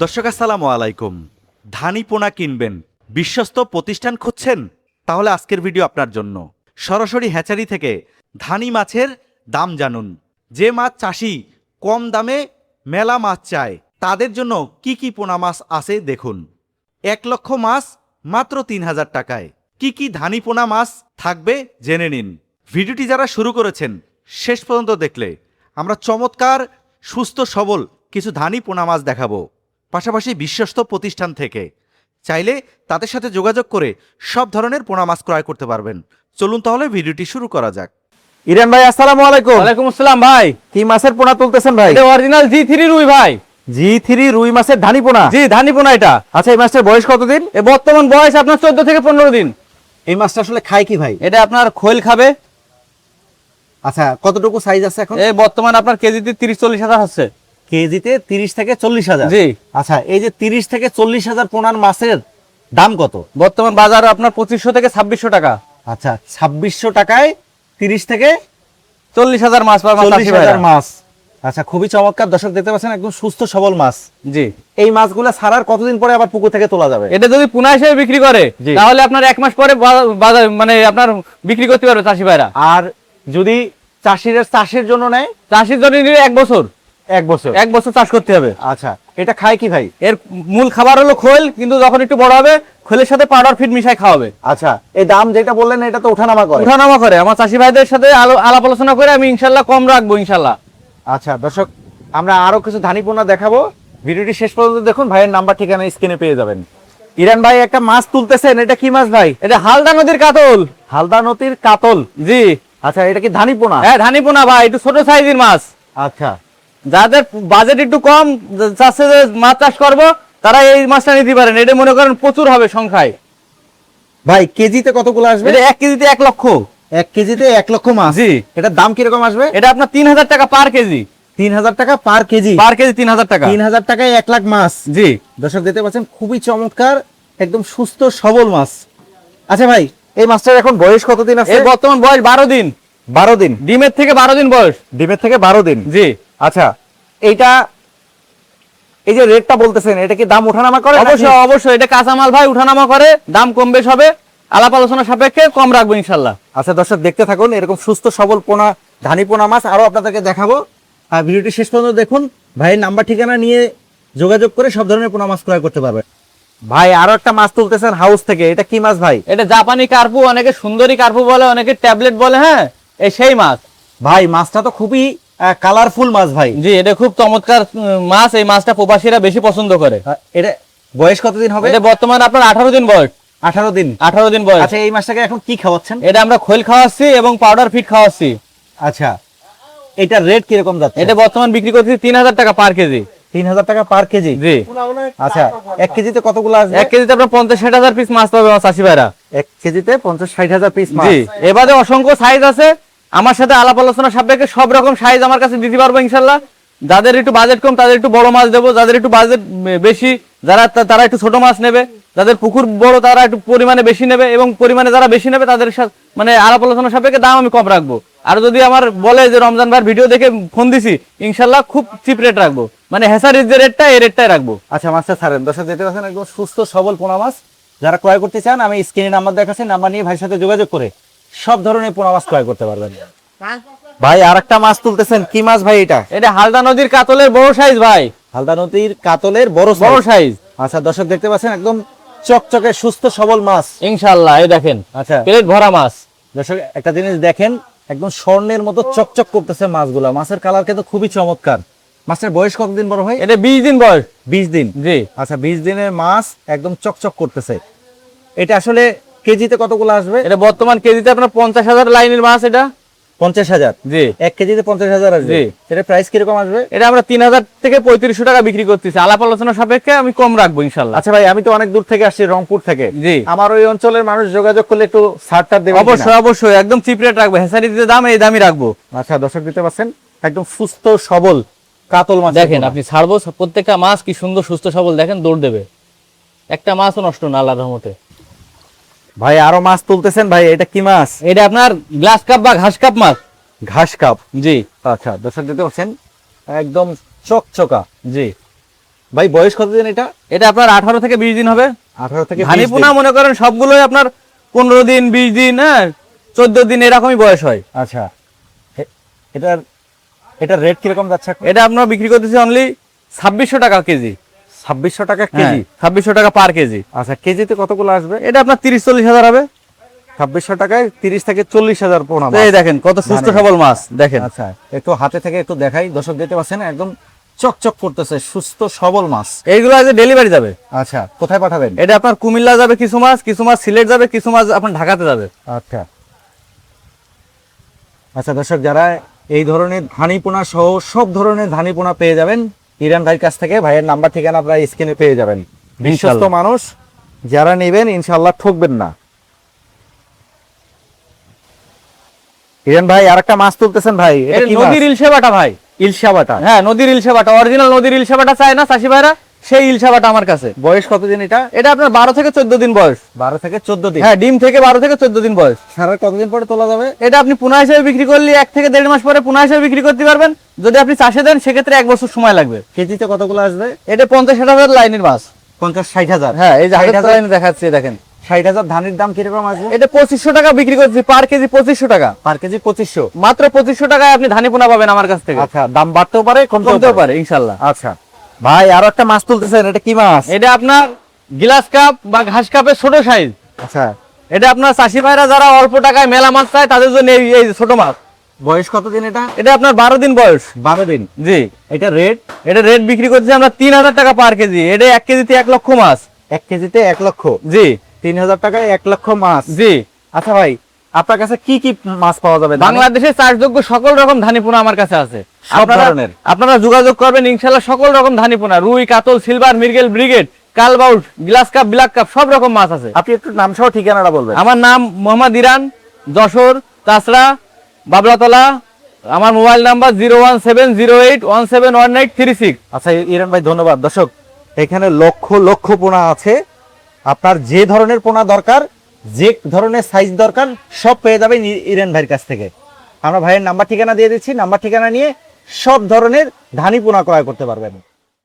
দর্শক আসসালামু আলাইকুম। ধানি পোনা কিনবেন, বিশ্বস্ত প্রতিষ্ঠান খুঁজছেন? তাহলে আজকের ভিডিও আপনার জন্য। সরাসরি হ্যাচারি থেকে ধানি মাছের দাম জানুন। যে মাছ চাষি কম দামে মেলা মাছ চায়, তাদের জন্য কি কি পোনা মাছ আছে দেখুন। 1 লক্ষ মাছ মাত্র 3000 টাকায়। কি কি ধানি পোনা মাছ থাকবে জেনে নিন। ভিডিওটি যারা শুরু করেছেন শেষ পর্যন্ত দেখলে আমরা চমৎকার সুস্থ সবল কিছু ধানি পোনা মাছ দেখাবো, পাশাপাশি বিশ্বস্ত প্রতিষ্ঠান থেকে। চাইলে তাদের সাথে যোগাযোগ করে সব ধরনের পোনা মাছ ক্রয় করতে পারবেন। চলুন তাহলে ভিডিওটি শুরু করা যাক। ইরান ভাই আসসালামু আলাইকুম। ওয়ালাইকুম আসসালাম ভাই। কি মাছের পোনা তুলতেছেন ভাই? এটা অরিজিনাল জি3 রুই ভাই। জি3 রুই মাছের ধানি পোনা? জি ধানি পোনা এটা। আচ্ছা, এই মাছটার বয়স কতদিন? এ বর্তমান বয়স আপনার 14 থেকে 15 দিন। এই মাছটা আসলে খায় কি ভাই? এটা আপনার খোল খাবে। আচ্ছা, কতটুকু সাইজ আছে এখন? এই বর্তমান আপনার কেজিতে 30-40 হাজার হচ্ছে। কেজিতে 30 থেকে 40 হাজার? জি। আচ্ছা, এই যে 30 থেকে 40 হাজার পোনার মাছের দাম কত? বর্তমান বাজার আপনার 2500 থেকে 2600 টাকা। আচ্ছা, 2600 টাকায় 30 থেকে 40 হাজার মাছ পাবেন 40 হাজার মাছ। আচ্ছা, খুবই চমৎকার। দর্শক দেখতে পাচ্ছেন একদম সুস্থ সবল মাছ। জি। এই মাছগুলো ছাড়ার কতদিন পরে আবার পুকুর থেকে তোলা যাবে? এটা যদি পোনা হিসেবে বিক্রি করে জি। তাহলে আপনার 1 মাস পরে বাজার মানে আপনার বিক্রি করতে পারবে চাষি ভাইরা। আর যদি চাষের জন্য নেয়? চাষির জন্য নিলে 1 বছর। 1 বছর চাষ করতে হবে। আচ্ছা, এটা খায় কি ভাই? এর মূল খাবার হলো খোল, কিন্তু যখন একটু বড় হবে খোলের সাথে পাউডার ফিড মিশাই খাওয়াবে। আচ্ছা, এই দাম যেটা বললেন এটা তো ওঠানামা করে? উঠানামা করে। আমার চাষি ভাইদের সাথে আলাপ আলোচনা করে আমি ইনশাল্লাহ কম রাখবো ইনশাল্লাহ। আচ্ছা দর্শক, আমরা আরো কিছু ধানি পোনা দেখাবো। ভিডিওটি শেষ পর্যন্ত দেখুন। ভাইয়ের নাম্বার ঠিকানা স্ক্রিনে পেয়ে যাবেন। ইরান ভাই একটা মাছ তুলতেছেন, এটা কি মাছ ভাই? এটা হালদা নদীর কাতল। হালদা নদীর কাতল? জি। আচ্ছা, এটা কি ধানি পোনা? হ্যাঁ ধানি পোনা ভাই, একটু ছোট সাইজের মাছ। আচ্ছা, যাদের বাজেট একটু কম, চাষে যে মাছ চাষ করবো তারা এই মাছটা নিতে পারেন। এটা মনে করেন প্রচুর হবে সংখ্যায়। ভাই কেজিতে কতগুলো আসবে? এটা 1 কেজিতে 1 লক্ষ। 1 কেজিতে 1 লক্ষ মাছ? জি। এটার দাম কিরকম আসবে? এটা আপনার 3000 টাকা পার কেজি। 3000 টাকা পার কেজি? পার কেজি 3000 টাকা। 3000 টাকায় 1 লাখ মাছ? জি। দর্শক দেখতে পাচ্ছেন খুবই চমৎকার একদম সুস্থ সবল মাছ। আচ্ছা ভাই, এই মাছটার এখন বয়স কতদিন আছে? এর বর্তমান বয়স 12 দিন। 12 দিন? ডিমের থেকে 12 দিন বয়স। ডিমের থেকে 12 দিন? জি। আচ্ছা, এইটা এই যে রেটটা বলতেছেন এটা কি দাম ওঠানামা করে? অবশ্যই অবশ্যই, এটা কাঁচামাল ভাই, উঠানামা করে, দাম কম বেশ হবে, আলাপ আলোচনা সাপেক্ষে কম রাখবো ইনশাল্লাহ। আচ্ছা দর্শক দেখতে থাকুন, এরকম সুস্থ সবল পোনা ধানি পোনা মাছ আরো আপনাদেরকে দেখাবো। আর ভিডিওটি শেষ পর্যন্ত দেখুন। ভাইয়ের নাম্বার ঠিকানা নিয়ে যোগাযোগ করে সব ধরনের পোনা মাছ ক্রয় করতে পারবেন। ভাই আরো একটা মাছ তুলতেছেন হাউস থেকে, এটা কি মাছ ভাই? এটা জাপানি কার্পু, অনেকে সুন্দরী কার্পু বলে, অনেকে ট্যাবলেট বলে। হ্যাঁ, এই সেই মাছ ভাই। মাছটা তো খুবই কালারফুল মাছ ভাই। জি, এটা খুব চমৎকার মাছ। এই মাছটা প্রবাসীরা বেশি পছন্দ করে। এটা বয়স কতদিন হবে? এটা বর্তমানে আপনার 18 দিন বয়স। 18 দিন? 18 দিন বয়স। আচ্ছা, এই মাছটাকে এখন কি খাওয়াচ্ছেন? এটা আমরা খোল খাওয়াচ্ছি এবং পাউডার ফিড খাওয়াচ্ছি। আচ্ছা, এটার রেট কিরকম যাচ্ছে? এটা বর্তমান বিক্রি করছি 3000 টাকা পার কেজি। 3000 টাকা পার কেজি? জি। আচ্ছা, 1 কেজিতে কতগুলো আসবে? 1 কেজিতে আপনার 50-60 হাজার পিস মাছ পাবে আমার চাষি ভাইরা। 1 কেজিতে 50-60 হাজার পিস মাছ? জি। এবারে অসংখ্য সাইজ আছে, আমার সাথে আলাপ আলোচনা সাপেক্ষে সব রকম সাইজ আমার কাছে দিতে পারবো ইনশাল্লাহ। যাদের একটু বাজেট কম তাদের একটু বড় মাছ দেবো, যাদের একটু বাজেট বেশি তারা একটু ছোট মাছ নেবে, যাদের পুকুর বড় তারা একটু পরিমাণে বেশি নেবে, এবং পরিমাণে যারা বেশি নেবে তাদের মানে আলাপ আলোচনা সাপেক্ষে দাম আমি কম রাখবো। আর যদি আমার বলে যে রমজান ভাইয়ের ভিডিও দেখে ফোন দিছি, ইনশাল্লাহ খুব চিপ রেট রাখবো, মানে হেসারির যে রেটটা এই রেটটাই রাখবো। আচ্ছা, মাছটা ছাড়েন। দর্শক দেখতে পাচ্ছেন একদম সুস্থ সবল পোনা মাছ। যারা ক্রয় করতে চান আমি স্ক্রিনে নাম্বার দেখাচ্ছি, নাম্বার নিয়ে ভাইয়ের সাথে যোগাযোগ করে সব ধরনের পোনা মাছ ক্রয় করতে পারবেন। ভাই আর একটা মাছ তুলতেছেন, কি মাছ ভাই এটা? এটা হালদা নদীর কাতলের বড় সাইজ ভাই। হালদা নদীর কাতলের বড় সাইজ। আচ্ছা দর্শক দেখতে পাচ্ছেন একদম চকচকে সুস্থ সবল মাছ ইনশাআল্লাহ। এই দেখেন, আচ্ছা প্লেট ভরা মাছ। দর্শক একটা জিনিস দেখেন, একদম স্বর্ণের মতো চকচক করতেছে মাছগুলা। মাছের কালার কিন্তু খুবই চমৎকার। মাছের বয়স কতদিন বড় ভাই? এটা 20 দিন বয়স। 20 দিন? জি। আচ্ছা, 20 দিনের মাছ একদম চকচক করতেছে। এটা আসলে কেজিতে কতগুলো আসবে? এটা বর্তমান কেজিতে আপনার 50,000 লাইনের মাছ। এটা 50,000? জি। 1 কেজিতে 50,000 আসবে? জি। এটা প্রাইস কিরকম আসবে? এটা আমরা 3000 থেকে 3500 টাকা বিক্রি করতেছি, আলাপ আলোচনা সাপেক্ষে আমি কম রাখবো ইনশাআল্লাহ। আচ্ছা ভাই, আমি তো অনেক দূর থেকে আসছি, রংপুর থেকে। জি। আমার ওই অঞ্চলের মানুষ যোগাযোগ করলে একটু ছাড় দেবেন? অবশ্যই অবশ্যই, একদম চিপ রেট রাখবো, হেসারি যে দাম এই দামই রাখবো। আচ্ছা দর্শক দিতে পাচ্ছেন একদম সুস্থ সবল কাতল মাছ। দেখেন আপনি ছাড়বো প্রত্যেকটা মাছ কি সুন্দর সুস্থ সবল, দেখেন দৌড় দেবে, একটা মাছও নষ্ট না আল্লাহর রহমতে। ভাই আরো মাছ তুলতেছেন ভাই, এটা কি মাছ? এটা আপনার গ্লাস কাপ বা ঘাস কাপ মাছ। ঘাস কাপ? জি। আচ্ছা দর্শক দিতে পাচ্ছেন একদম চকচকা। জি। ভাই বয়স কতদিন এটা? এটা আপনার 18 থেকে 20 দিন হবে। 18 থেকে 20 ধানি পোনা দিন। মনে করেন সবগুলোই আপনার 15 দিন 20 দিন, হ্যাঁ 14 দিন এরকমই বয়স হয়। আচ্ছা, এটার রেট কিরকম যাচ্ছে এখন? এটা আপনার বিক্রি করতেছি অনলি 2600 টাকা কেজি। 2600 টাকা কেজি, কেজি? 2600 টাকা পার কেজি। আচ্ছা, কেজিতে কতগুলো আসবে? এটা আপনার 30-40 হাজার হবে। 2600 টাকায় 30 থেকে 40,000 পোনা তো এই দেখেন কত সুস্থ ধানি। সবল মাছ দেখেন। আচ্ছা, একটু হাতে থেকে একটু দেখাই, দর্শক দেখতে পাচ্ছেন একদম চকচক করতেছে, সুস্থ সবল মাছ। এইগুলো আজ ডেলিভারি যাবে। আচ্ছা, কোথায় পাঠাবেন? এটা আপনার কুমিল্লা যাবে কিছু মাছ সিলেট যাবে, কিছু মাছ আপনার ঢাকাতে যাবে। আচ্ছা আচ্ছা, দর্শক যারা এই ধরনের ধানি পোনা সহ সব ধরনের ধানি পোনা পেয়ে যাবেন ইরান ভাইয়ের কাছ থেকে। ভাইয়ের নাম্বার ঠিকানা আপনারা স্ক্রিনে পেয়ে যাবেন। বিশ্বস্ত মানুষ, যারা নেবেন ইনশাআল্লাহ ঠকবেন না। ইরান ভাই আরেকটা মাছ তুলতেছেন ভাই, এটা এটা কি মাছ? নদীর ইলশে বাটা ভাই। ইলশা বাটা? হ্যাঁ নদীর ইলশে বাটা, অরিজিনাল নদীর ইলশে বাটা চায় না চাষি ভাইরা, সেই ইলশে বাটা আমার কাছে। বয়স কতদিন এটা? এটা আপনার 12 থেকে 14 দিন বয়স। 12 থেকে 14 দিন। হ্যাঁ ডিম থেকে 12 থেকে 14 দিন বয়স। সারা কতদিন পরে তোলা যাবে? এটা আপনি পোনা হিসেবে বিক্রি করলে 1 থেকে 1.5 মাস পরে পোনা হিসেবে বিক্রি করতে পারবেন। যদি আপনি চাষে দেন সেক্ষেত্রে 1 বছর সময় লাগবে। কেজিতে কতগুলো আসবে? এটা 50-60 হাজার লাইনের মাছ। 50-60 হাজার? হ্যাঁ এই যে 60,000 লাইনে দেখাচ্ছি দেখেন। 60,000 ধানের দাম কিরকম আসবে? এটা 2500 টাকা বিক্রি করছি পার কেজি, 2500 টাকা। পার কেজি 2500? মাত্র 2500 টাকায় আপনি ধানি পোনা পাবেন আমার কাছ থেকে। আচ্ছা, দাম বাড়তেও পারে কমতেও পারে ইনশাআল্লাহ। আচ্ছা ভাই, আরো একটা মাছ তুলতেছেন, এটা কি মাছ? এটা আপনার গ্লাস কাপ বা ঘাস কাপের ছোট সাইজ। আচ্ছা, এটা আপনার চাষি ভাইরা যারা অল্প টাকায় মেলা মাছ চায় তাদের জন্য এই ছোট মাছ। বয়স কতদিন এটা? এটা আপনার 12 দিন বয়স। 12 দিন? জি। এটা রেট? এটা রেট বিক্রি করছি আমরা 3000 টাকা পার কেজি। এটা 1 কেজিতে 1 লক্ষ মাছ। 1 কেজিতে 1 লক্ষ? জি। 3000 টাকায় 1 লক্ষ মাছ? জি। আচ্ছা ভাই, আপনার কাছে কি কি মাছ পাওয়া যাবে? বাংলাদেশে চাষযোগ্য সকল রকম ধানি পোনা আমার কাছে আছে। সব ধরনের? আপনারা যোগাযোগ করবেন ইনশাআল্লাহ, সকল রকম ধানি পোনা, রুই, কাতল, সিলভার, মৃগেল, ব্রিগেড, কালবাউট, গ্লাস কাপ, ব্ল্যাক কাপ সব রকম মাছ আছে। আপনি একটু নাম সহ ঠিকানাটা বলবেন। আমার নাম মোহাম্মদ ইরান, যশোর, তাছড়া, বাবলাতলা। আমার মোবাইল নাম্বার 01708171836। আচ্ছা ইরান ভাই, ধন্যবাদ। দর্শক, এখানে লক্ষ লক্ষ পোনা আছে, আপনার যে ধরনের পোনা দরকার, যে ধরনের সাইজ দরকার সব পেয়ে যাবেন ইরান ভাইয়ের কাছ থেকে। আমরা ভাইয়ের নাম্বার ঠিকানা দিয়ে দিচ্ছি, নাম্বার ঠিকানা নিয়ে সব ধরনের ধানি পোনা ক্রয় করতে পারবেন।